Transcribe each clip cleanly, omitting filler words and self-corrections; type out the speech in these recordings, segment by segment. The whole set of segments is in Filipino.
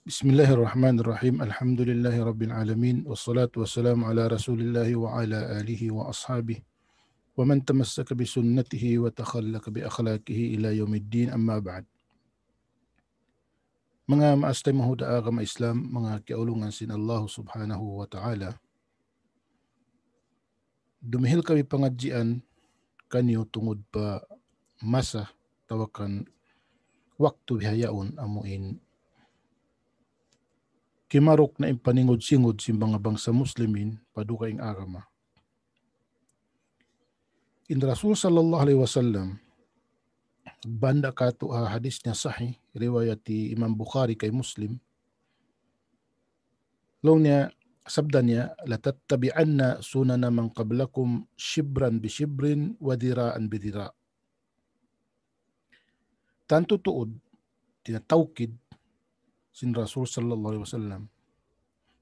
Bismillahirrahmanirrahim. Alhamdulillahi rabbil alamin. Wassalatu wassalamu ala rasulillahi wa ala alihi wa ashabihi. Wa man tamassaka bi sunnatihi wa takhallaka bi akhlaqihi ila yaumiddin, amma ba'd. Mga maastay mahuda agama Islam, mga kiaulungan sin Allah subhanahu wa ta'ala. Dumihil kami pangadjian kanyo tungod pa masa tawakan waktu bihayaon amuin kimarok na impaningod-singod si mga bangsa muslimin paduka ing agama. In Rasul sallallahu alaihi wasallam banda kato hadis niya sahih riwayat ti Imam Bukhari kay Muslim. Law niya sabda niya, latattabi'anna sunana man qablakum shibran bi shibrin wa dira'an bi dira'. Tanto tuod tinatawkid sin Rasul sallallahu alaihi wasallam.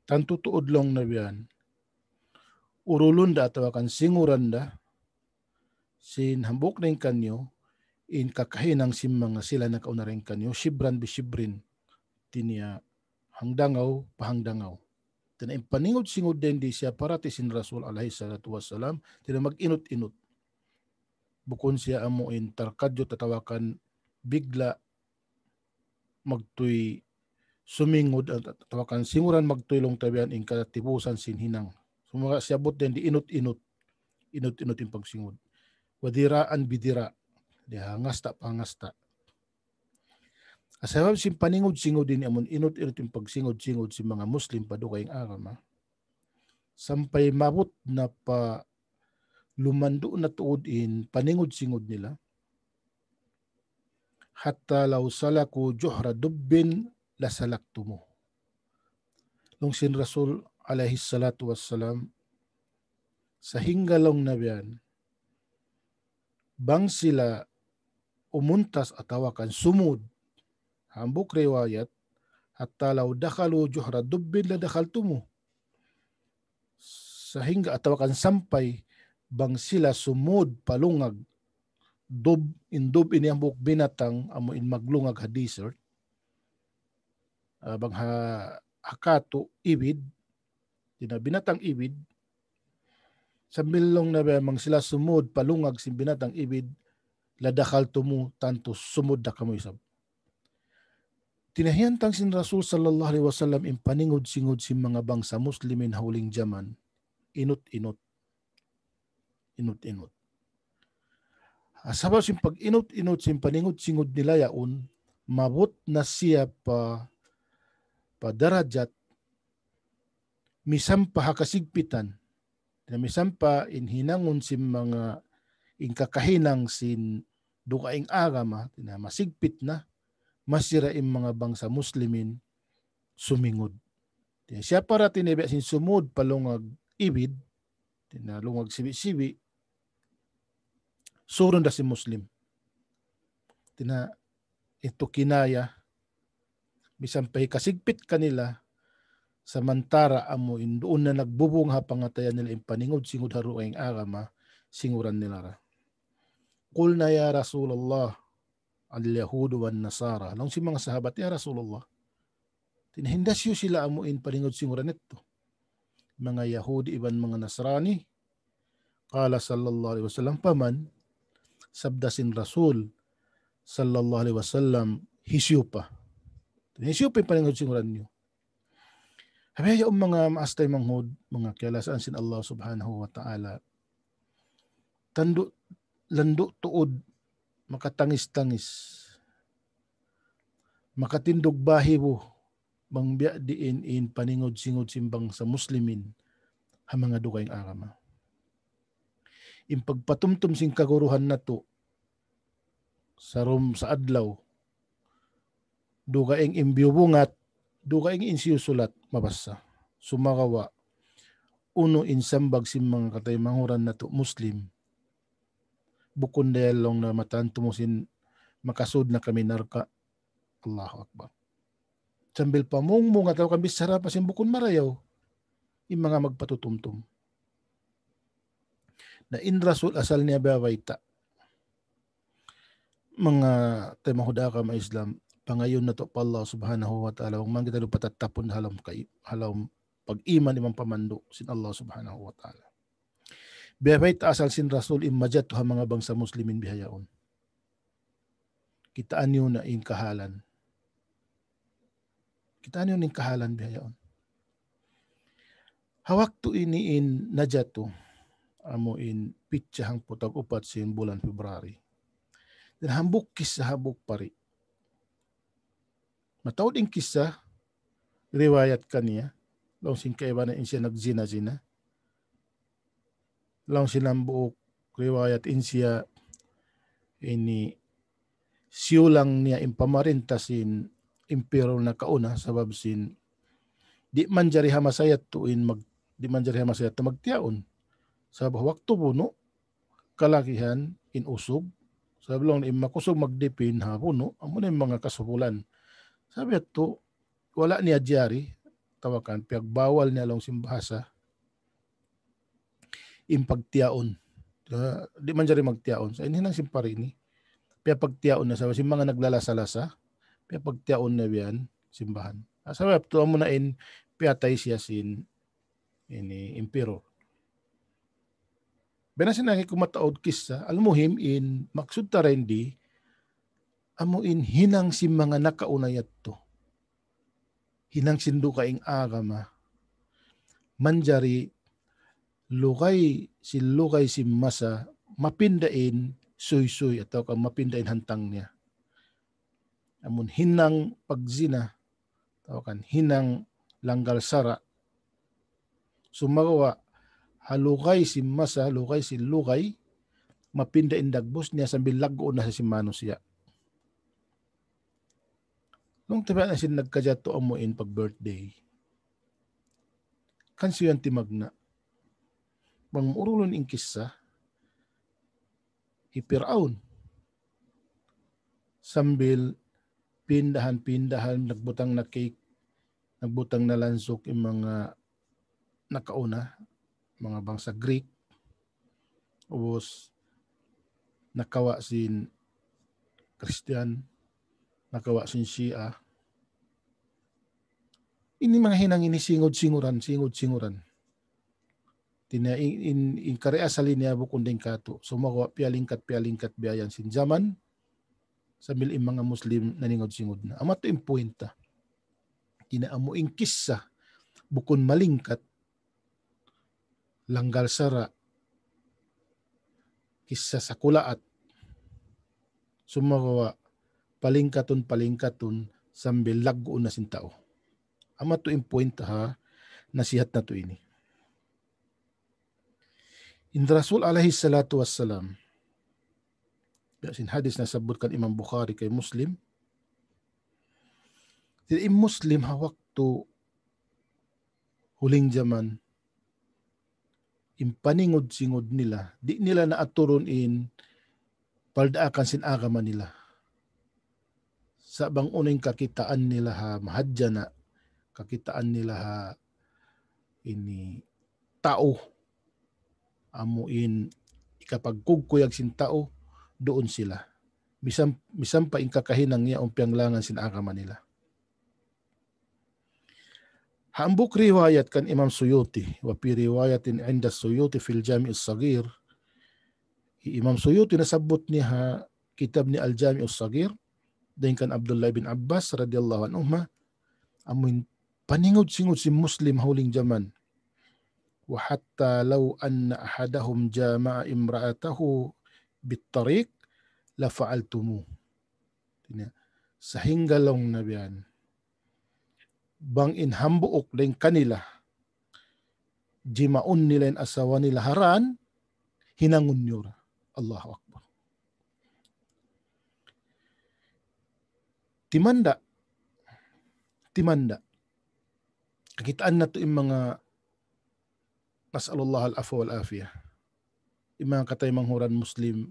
Tanto tuod long na biyan. Urulun da atawakan singuran da sin hambok na kanyo in kakahinang sim mga sila na kaunareng kanyo shibran bi shibrin tinya hangdangaw pahangdangaw. Tina impaningod singod din di siya parati sin Rasul alaihi salatu wassalam tina mag-inot-inot. Bukon siya amuin tarkadyo tatawakan bigla magtuy sumingod at tawakan singuran magtuylong tabian in katibusan sin hinang. Sumaga siyabot din di inot-inot yung pagsingod. Wadiraan bidira di hangasta pangasta. Asabab sin paningod-singod din amon inot-inot yung pagsingod-singod si mga Muslim padukay ang agama. Sampay mabot na pa lumando na tuod in paningod-singod nila. Hatta law salaku juhra dubbin lasalaktumo. Nung sin Rasul alaihi salatu wassalam sa hinggalong na biyan, bang sila umuntas atawakan sumud hambuk riwayat hatta law dakhalu juhra dubbin la dakhaltumo. Sa hingga atawakan sampay bang sila sumud palungag dub ini hambuk binatang amo in maglungag ha desert. Bang hakato ibid tina binatang ibid sambilong na bang sila sumud palungag sin binatang ibid ladakal tumu tanto sumud da kamoy sab. Tinahiyantang sin Rasul sallallahu alaihi wasallam impaningod-singod sin mga bangsa muslimin hauling zaman inot-inot. Asaba sin pag inot-inot sin paningod-singod nila yaon mabot na siya pa darajat misampa hakasigpitan na misampa inhinangon sin mga inkakahinang sin dukaing agama na masigpit na masira in mga bangsa muslimin sumingod. Siya para tinebe sin sumud palungag ibid tinalungag sibi-sibi suron da si Muslim. Tina ito kinaya misampay kasigpit kanila samantara amo doon na nagbubungha pangatayan nila impaningod-singod haro ang agama singuran nila ra. Qul na ya Rasulullah al-Yahudu wan Nasara. Nung si mga sahabat ya Rasulullah tinahindasyo sila amuin paningod-singuran ito. Mga Yahudi iban mga Nasrani. Qala sallallahu alaihi wasallam paman sabda sin Rasul sallallahu alaihi wasallam hisyupa. Hisyupa yung paningod-singuran nyo. Habaya yung mga maastay manghod, mga kialasaan sin Allah subhanahu wa ta'ala, lando tuod, makatangis-tangis, makatindog bahibo, mangbiya diin in paningod-singod simbang sa muslimin, ha mga dukayng agama. Impagpatumtum sing kaguruhan na to, sa adlaw, dukaing imbiyubungat, dukaing insiyusulat, mabasa. Sumagawa, uno insambag sim mga katay manguran na to Muslim. Bukon dahil lang na matanto mo sin makasud na kami narka. Allahu Akbar. Sambil pamungmung at kami sarap sin bukon marayaw. Yung mga magpatutumtum. Na in Rasul asal niya bawaita. Mga tayo mahuda ka ma Islam. pangayon na to pa Allah subhanahu wa ta'ala wang man kita patatapon halam pag-iman imang pamando sin Allah subhanahu wa ta'ala. Biya asal sin Rasul imajat to ha mga bangsa muslimin bihayaon. Kitaan yun na in kahalan. Kitaan yun in kahalan bihayaon. Hawak to ini in najato amo in pitsahang putag upat sin bulan February. Dan hambuk kisah habuk pari. Matawad in kisah riwayat kaniya long sin kaiba na in siya nagzina-zina. Long sinambuok riwayat in siya ini siyulang niya impamarinta sin impero na kauna sabab sin di man jari hamasayat tuin di man jari hamasayat na magtiyaon. Sabab waktu puno kalakihan in usog. Sabab lang makusog magdipin ha puno amo na mga kasupulan. Sabi ito wala niya jari tawakan piagbawal niya long simbahasa impagtiyaon. Di man jari magtiyaon. Sa inhinang simparini piya pagtiyaon na sabab mga naglalasa-lasa piya pagtiyaon na biyan simbahan. Sabab ito amo na in piyatay siya sin ini impero. Benasin na kumataod kisa, almuhim in maksud tarendi, amo in hinang si mga nakaunayat to. Hinang sindu kaing agama. Manjari lukay si masa mapindain suy-suy atau mapindain hantang niya. Amun hinang pagzina, tawakan hinang langgal sara, sumagawa halukay si masa, halukay si lukay, mapindain dagbos niya sambil lago na sa simano siya. Nung tabi na sin nagkajato amuin pag birthday, kanso yan timagna. Bang urulon in kisa, hipiraon. Sambil pindahan, nagbutang na cake, nagbutang na lansok yung mga nakauna, mga bangsa Greek, ubos nakawa sin Christian, nakawa sin Shia. Ini mga hinang ini singod-singuran. Tina in karea salin niya bukunding kato. Sumawa pialingkat biyayan sin zaman sambil in mga Muslim naningod-singod na. Amato in puwenta. Tina amo in kissa bukun malingkat langgal sara kisa sa kulaat sumagawa palingkaton sambil lago na sin tao. Ama to in point ha nasihat na to ini. In Rasul alaihi salatu wassalam sin hadis na sabutkan Imam Bukhari kay Muslim. Di Muslim ha waktu huling zaman impaningod-singod nila, di nila naaturon in paldaakan sin agama nila. Sa bang unang kakitaan nila ha mahadya na, kakitaan nila ha ini tao, amuin ikapagkugkuyag sin tao, doon sila. Misam pa in kakahinang niya umpiang langan sin agama nila. Hambuk riwayat kan Imam Suyuti wa fi riwayatin inda Suyuti fil Jami' as-Saghir. Imam Suyuti nasabot niya kitab ni Al-Jami' as-Saghir din kan Abdullah bin Abbas radhiyallahu anhuma amun paningod-singod si Muslim huling zaman. Wa hatta law anna ahadahum jama'a imra'atahu bit-tariq la fa'altumu. Sahingga long nabiyan bang inhambuok din kanila jimaun nila yung asawa nila haran hinangun nyo. Allahu Akbar. Timanda kakitaan na to yung mga nasallallahu al-afwa wal-afiyah yung mga katay manghuran Muslim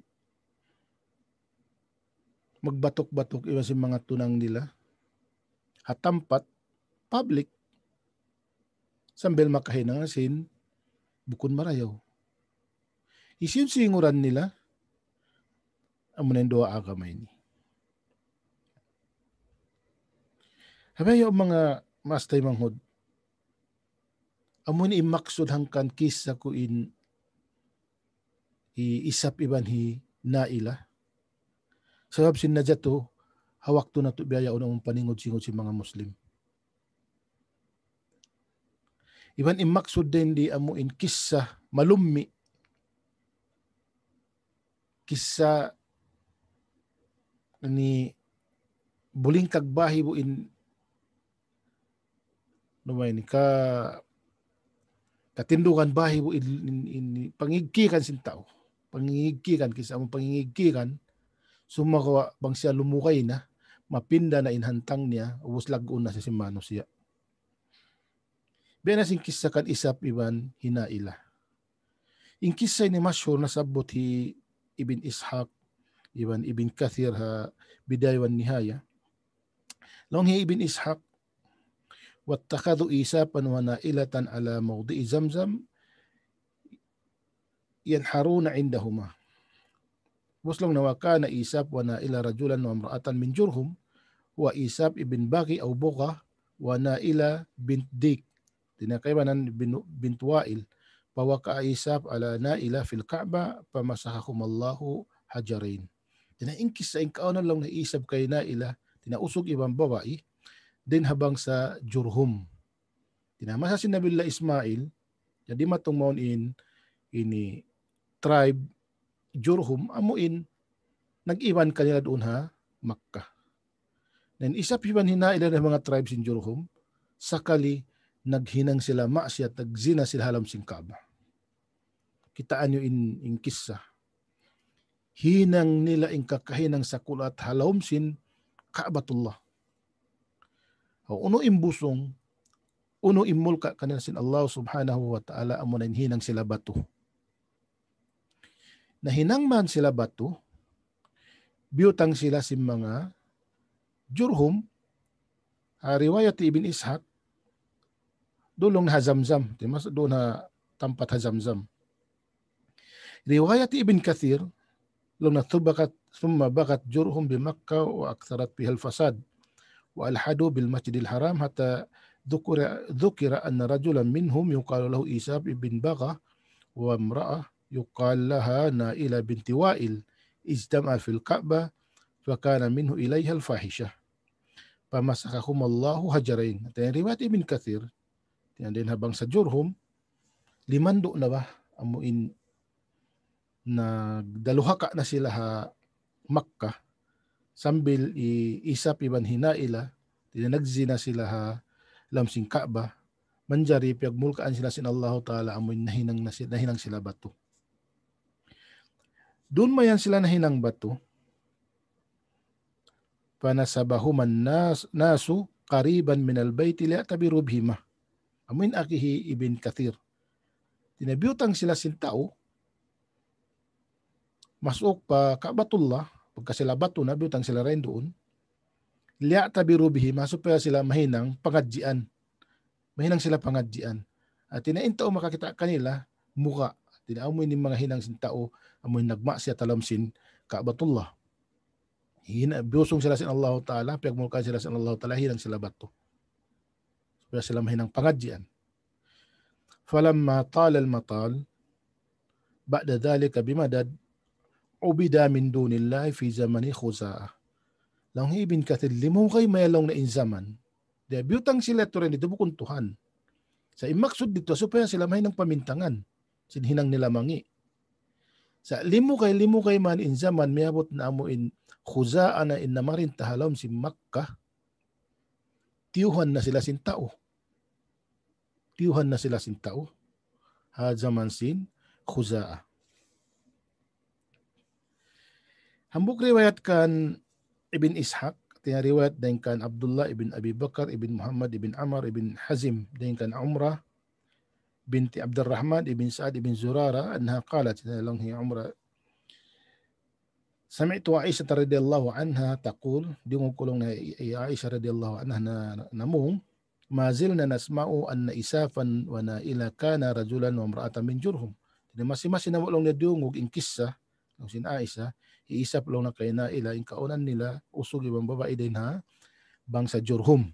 magbatok-batok iwas yung mga tunang nila hatampat public sambil makahinang asin bukun marayaw. Isin singuran nila amunin doa agama ini. Habay yung mga mastay manghod, amo ni imaksud hangkan kisa ko in isap iban hi naila. Sabab sinadya to, hawak to na to biyaya unang paningod-singod si mga Muslim. Iban imaksud din di amo in kisa malummi. Kisa ni buling kagbahi bu in numay ni katindukan bahi bu in pangigkikan sin tao. Pangigkikan kisa among pangigkikan sumakawa bang siya lumukay na mapinda na inhantang niya ubos lagun na sa simano siya. Biya na sing kisa kan isap iban hinaila. In kisa ni masyhur na sabot hi Ibn Ishaq iban Ibn Kathir ha Bidaya wan Nihaya. Long hi Ibn Ishaq واتخذوا إيسابا ونائلة على موضع زمزم ينحرون عندهما. وصلنا وكان إيساب ونائلة رجلا وامرأة من جرهم وإيساب ابن باغي أو بغة ونائلة بنت ديك تناقبنا بنت وائل فوقع إيساب على نائلة في الكعبة فمسحهم الله حجرين. Tina inkis sa inkaunan lang na isab kay naila tinausog ibang babae din habang sa Jurhum. Tinamasa si Nabiullah Ismail, jadi matong maun ini tribe Jurhum amuin nag-iwan kanila doon ha Makkah. Then isap iban hinaila ng mga tribes in Jurhum, sakali naghinang sila maasya at nagzina sila halam sing Kaaba. Kitaan nyo in kissa. Hinang nila in kakahinang sakulat halom sin Kaabatullah. Uno imbusong, uno imulka kanila sin Allah subhanahu wa ta'ala amo na hinang sila bato. Nahinang man sila bato, biyutang sila si mga Jurhum, riwayat Ibn Ishaq, dulong na Zamzam, doon na tampat Zamzam. Riwayat Ibn Kathir, lung natubakat summa bakat Jurhum bi Makkah wa aktharat bihal fasad. وألحدوا بالمسجد الحرام حتى ذكر أن رجلا منهم يقال له إيساب بن بغة وامرأة يقال لها نائلة بنت وائل اجتمع في الكعبة فكان منه إليها الفاحشة فمسخهم الله هجرين. رواية ابن كثير din habang sa Jurhum limando na ba amuin nagdaluhaka na sila ha Makkah sambil isap iban hinaila tinanagzina sila ha lamsing Kaaba manjari piyagmulkaan sila sin Allah Ta'ala amoy nahinang sila bato. Doon mayan sila nahinang bato panasabahuman nasu qariban min albayt li'tabiru bihima. Amin akihi Ibn Kathir. Tinabiyutang sila sin tao masuk pa Kaabatullah pagka sila bato na biyutang sila rin doon li'tabiru bihima supaya sila mahinang pangadjian. Mahinang sila pangadjian. At tinainta o makakita kanila muka. Tinaamoy ni mga hinang sin tao amoy nagmasya talam sin Kaabatullah. Biyusong sila sin Allah Ta'ala, piyagmulkan sila sin Allah Ta'ala, hinang sila bato. Supaya sila mahinang pangadjian. Falamma tala al-matal ba'da dhalika bimadad ubida min dunillahi fi zamani Khuza'ah. Lang Ibn Kathir limong kay mayalong na inzaman. Biyutang sila to rin dito bukun Tuhan. Sa imaksud dito supaya sila mahinang pamintangan. Sinhinang nila mangi. Sa limo kay man inzaman miabot na amo in Khuza'ah na inamarin tahalom si Makkah. Tiyuhan na sila sin tao. Ha zaman sin Khuza'ah. Hambuk riwayat kan Ibn Ishaq, riwayat din kan Abdullah ibn Abi Bakar ibn Muhammad ibn Amr ibn Hazim din kan Umrah binti Abdurrahman ibn Sa'ad ibn Zurara anha qalat lang hi Umrah sami'tu Aisha radhiyallahu anha taqul dingo kulong na Aisha radhiyallahu anha na namung mazilna nasma'u anna isafan wa naila kana rajulan wa imra'atan min Jurhum. Masing-masing na long na dungog in kissa ng sin Aisha iisap lang na kay naila in kaunan nila usog ibang babae din ha bang sa Jurhum.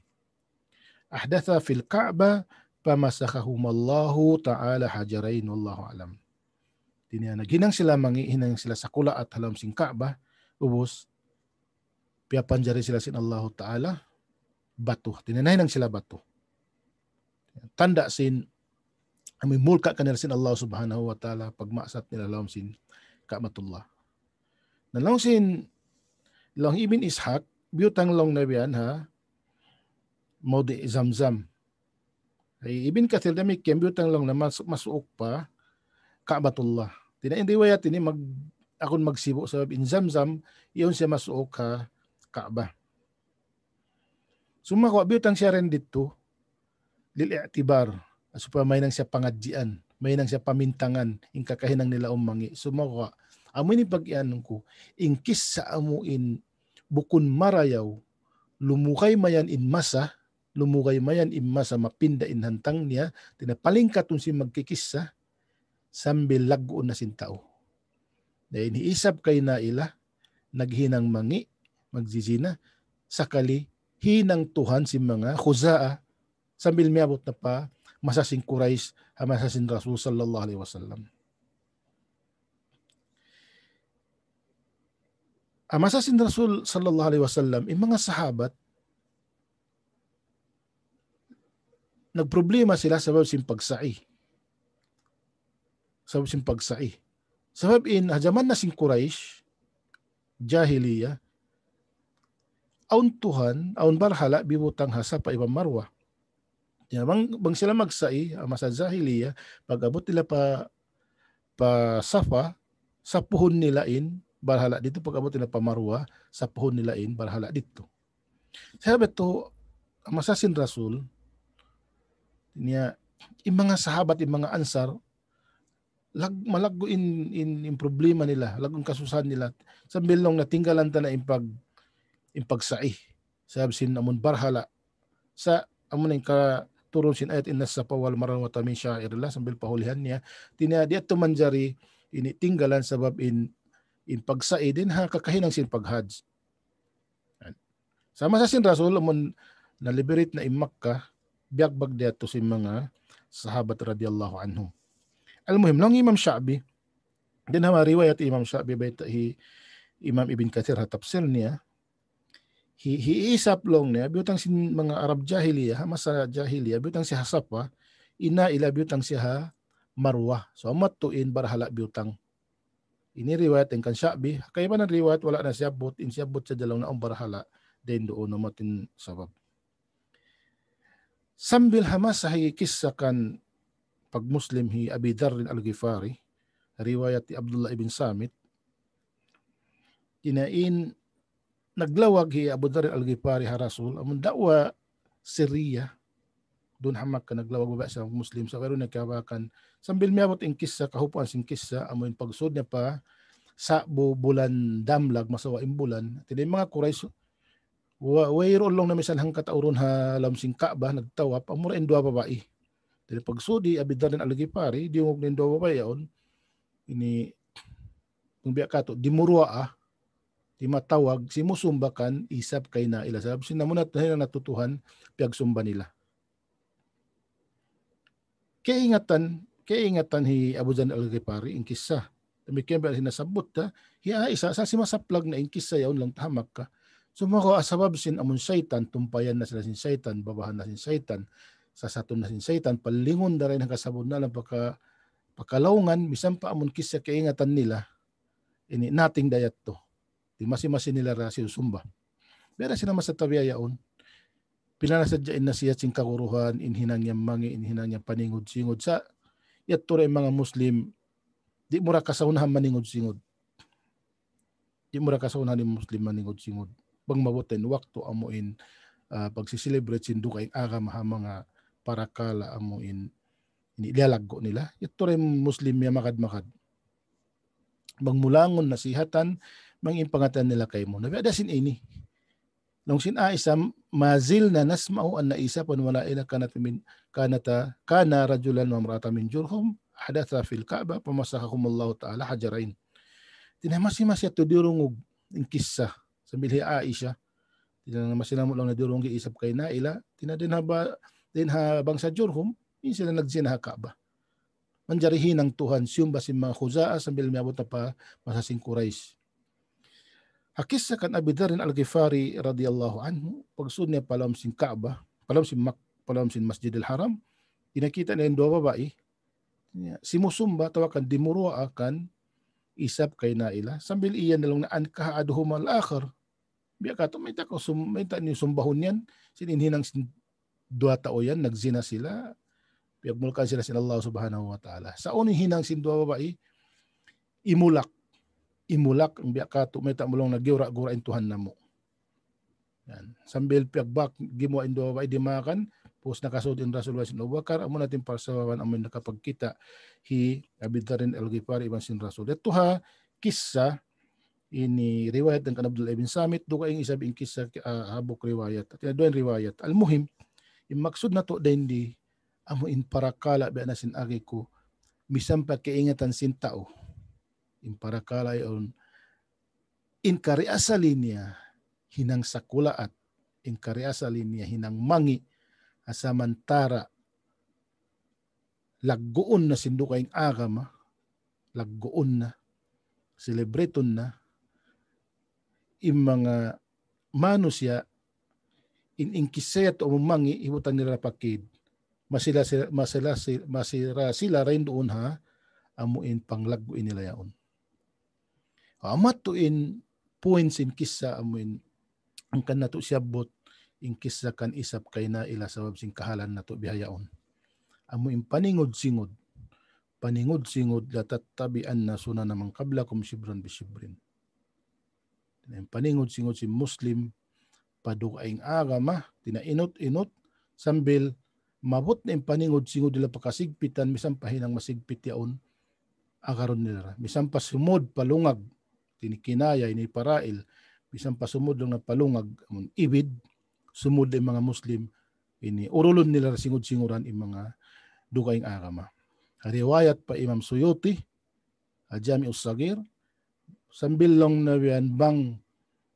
ahdatha fil Ka'bah pamasakhahumallahu ta'ala hajarain wallahu alam. Tinya naghinang sila hinang sila sa kula at halam sing Ka'bah ubos piapanjari sila sin Allah Ta'ala batu. Tinanay nang sila batu. Tanda sin amoy mulka kanila sin Allah Subhanahu wa Ta'ala pagmasat nila laom sin Ka'batullah. Nalong sin long ibn Ishaq biutang long nabiyan ha mawdi Zamzam. Ay ibn Kathir dami kem biutang long na masuok pa Ka'batullah. Tina hindi wayat ini akon magsibo sa in Zamzam iyon siya masuok ka Ka'bah. Sumakwa biutang siya rin dito lil-i'tibar supaya may nang siya pangadjian, may nang siya pamintangan ing kakahinang nila umangi. Sumakwa amo ni pag-ianong ko ingkis sa amuin bukun marayaw lumukay mayan in masa mapinda in hantang niya tinapalingkatun si magkikisa sambil lagoon na sin tao. Dahil hiisap kay na ila naghinang mangi magzizina sakali hinang Tuhan si mga khuzaa sambil miabot na pa masasing Quraish masasing Rasul sallallahu alaihi wasallam. Masasin Rasul sallallahu alaihi wasallam yung mga sahabat nagproblema sila sa babsim pagsai. Sabab in hajaman na sing Quraish jahiliya aun Tuhan aun barhala bibutang hasa pa ibang marwa. Bang sila magsai masa jahiliya pag-abot nila pa Safa sa puhon nila in barhala dito pag-abot nila pa Marwa sa puhon nila in barhala dito. Sabi to masasin Rasul niya yung mga sahabat yung mga ansar malaggo in problema nila lagong kasusahan nila sambil long natinggalan ta na impagsai sabi sin amon barhala sa amon ning ka turon sin ayat inna safa wal marwa min syairillah sambil pahulihan niya tinya di ato manjari ini tinggalan sabab in pagsai din ha kakahinang sin paghajj. Sama sa sin Rasul amon na liberate na Makkah biyagbag diato si mga sahabat radhiyallahu anhum. Al-muhim lang Imam Sha'bi din ha riwayat Imam Sha'bi bayta Imam Ibn Kathir ha tafsir niya hiisap long niya biutang sin mga Arab jahiliya masa jahiliya biutang si Hasapa ina ila biutang siya Marwah so amat tuin barhala biutang ini riwayat yang kan Sya'bi kaya man ang riwayat wala na siyabot sa dalawang naong barhala din doon namatin sabab sambil hamas sa kissakan pag Muslim hi Abi Dharr al-Ghifari riwayat ti Abdullah ibn Samit kinain naglawag hi Abu Dharr al-Ghifari ha Rasul amon dawa Syria doon hamak ka naglawag ba sa Muslim sa pero nagkawakan sambil miabot in kissa kahupuan sing kissa amoy pagsud niya pa sa bulan damlag masawa imbulan tinay mga Quraysh wayro long na misan hang katauron ha lamsing Ka'bah nagtawap amura in dua babae tinay pagsudi Abi Dharr al-Ghifari diungog nin dua babae yaon ini pangbiya kato dimurwa di matawag si musumbakan isap kay na ila sab sinamunat na natutuhan piagsumba nila. Kaingatan hi Abu Dharr al-Ghifari in kisah. Demikian ba sinasabot ta, hiya isa sa simasaplag na in kisah yaon lang tahamak ka. Sumako asabab sin amon syaitan, tumpayan na sila sin syaitan, babahan na sin syaitan, sasaton na sin syaitan, palingon na rin ang kasabot na lang pakalaungan, bisan pa amon kisah kaingatan nila, ini nating dayat to. Di masi-masi nila rasyo sumba. Pero sila masatabiya yaon, pinanasadyain na siya sing kaguruhan, inhinang niyang mangi, inhinang niyang paningod-singod. Sa yato rin mga Muslim, di mura kasaunahan maningod-singod. Di mura kasaunahan ng Muslim maningod-singod. Bang mabutin, wakto amuin, pagsiselebrate sin dukay aga mga parakala amuin, inilalaggo nila. Yato rin Muslim niya makad-makad. Bang mulangon nasihatan, mang impangatan nila kay mo. Nabi adasin ini. Nung sinaisa mazil na nasma'u an naisa pun wala ila kana rajulan wa imra'atan min Jurhum hadatha fil Ka'bah pamasakhakumullahu ta'ala hajarain. Tinamasi-masi ato dirungog in kisah sambil hi Aisha Tinang masinamo lang na dirong giisap kay na ila tinadin habang sa Jurhum sila nagsinaha Kaaba. Manjarihin ang Tuhan siyum basin mga khuzaa sambil miabot na pa masasing Quraish. Hakis sa kan Abi Dharr al-Ghifari radhiyallahu anhu pagsud niya palam sin Kaaba, palam sin Masjidil Haram, tinakita niya yung dua babae. Simusumba tawakan dimurua akan isap kay na ila sambil iyan nalong na ankah aduhum al-akhir. Biya ka to may ni sumbahon yan sininhinang dua tao yan nagzina sila piyagmulkan sila sin Allah subhanahu wa ta'ala sa uning hinang sin dua babae imulak ang biya ka to may tamulong nagyura-gura in Tuhan namo yan sambil piyagbak gimo in dua babae di makan pus nakasud in Rasulullah sin Abu Bakar amo natin parsawan amo nakapagkita hi Abi Dharr al-Ghifari ibn sin Rasul ito ha kisah ini riwayat ng Abdullah ibn Samit do kay isab in kisah habok riwayat at doon riwayat al-muhim yung maksud na to din di amo in parakala ba nasin agi ko misam pagkaingatan sin tao in parakala yon in kariasa linya hinang sakulaat in kariasa linya hinang mangi asamantara laggoon na sindu kayong agama laggoon na celebreton na yung mga manusia in-inkisayat o umangi ibutan nila pakid masira sila rin doon ha amuin panglagguin nila yaon amat to in points in kisa amuin ang kanato siyabot in kisa kan isap kay na ila sa wabsing kahalan na to bihayaon amuin paningod-singod latatabian na suna namang kabla kum shibran bisibrin paningod-singod si Muslim padukaing agama tinainot-inot sambil mabot na yung paningod-singod nila pakasigpitan misam pahinang masigpit yaon agaron nila misam pa sumod palungag tinikinaya ini parail misam pa sumod lang na palungag ibid sumod ang mga Muslim ini urulon nila singod-singuran yung mga dukaing agama riwayat pa Imam Suyuti Al-Jami' As-Saghir sambil long na bang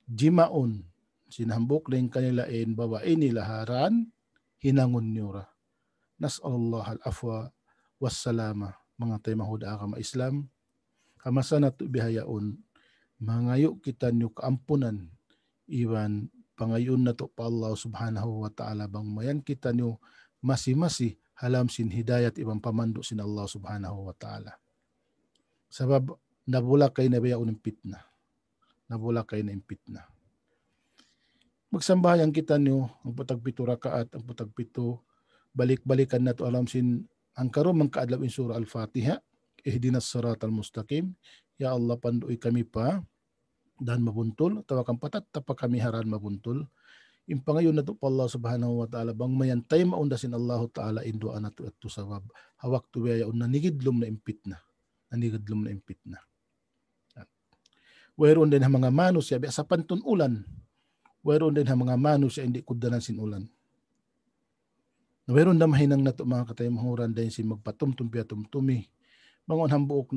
jimaon sinahambok din kanila in babae nila haran hinangon nyura nas'alullah al-afwa wassalama mga tay mahuda agama Islam kamasana to bihayaon mangayo kita nyo kaampunan iwan pangayon na to pa Allah subhanahu wa ta'ala bang mayan kita nyo masi-masi halam sin hidayat ibang pamando sin Allah subhanahu wa ta'ala sabab nabula kay nabiyaon ng pitna magsambahayan kita nyo ang putagpito rakaat ang putagpito balik-balikan na to alam sin ang karon mangkaadlaw in surah al-Fatiha ihdinas siratal mustaqim ya Allah panduoy kami pa dan mabuntol tawakan patat tapa kami haran mabuntol impangayon na to pa Allah subhanahu wa ta'ala bang mayantay maundasin Allah ta'ala indo anato at sawab hawak to yaon nanigidlom na impitna whereon din ang mga manus siya sa pantun ulan whereon din ang mga manus siya hindi kudanan sin ulan whereon na mahinang na to mga katay mahuran din sin magpatumtum piatumtumi mangon hambuok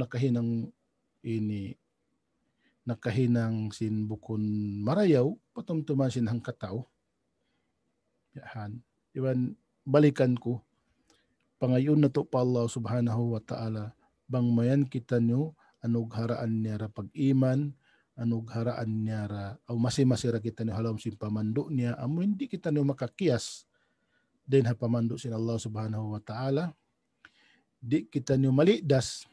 nakahinang sin bukon marayaw patumtuman sin hang katao yahan iwan balikan ko pangayon na to pa Allah subhanahu wa ta'ala bang mayan kita nyo anog haraan niya ra pag-iman anog haraan niya ra o masi-masira kita nyo halom sin pamando niya amo hindi kita nyo makakiyas din ha pamando sin Allah subhanahu wa ta'ala di kita nyo malidas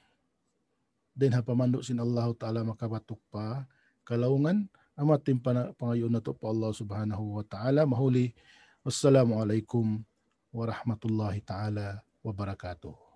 din ha pamando sin Allah ta'ala makabatok pa kalaungan amatin pangayon na to pa Allah subhanahu wa ta'ala mahuli wassalamu alaikum warahmatullahi ta'ala wabarakatuh.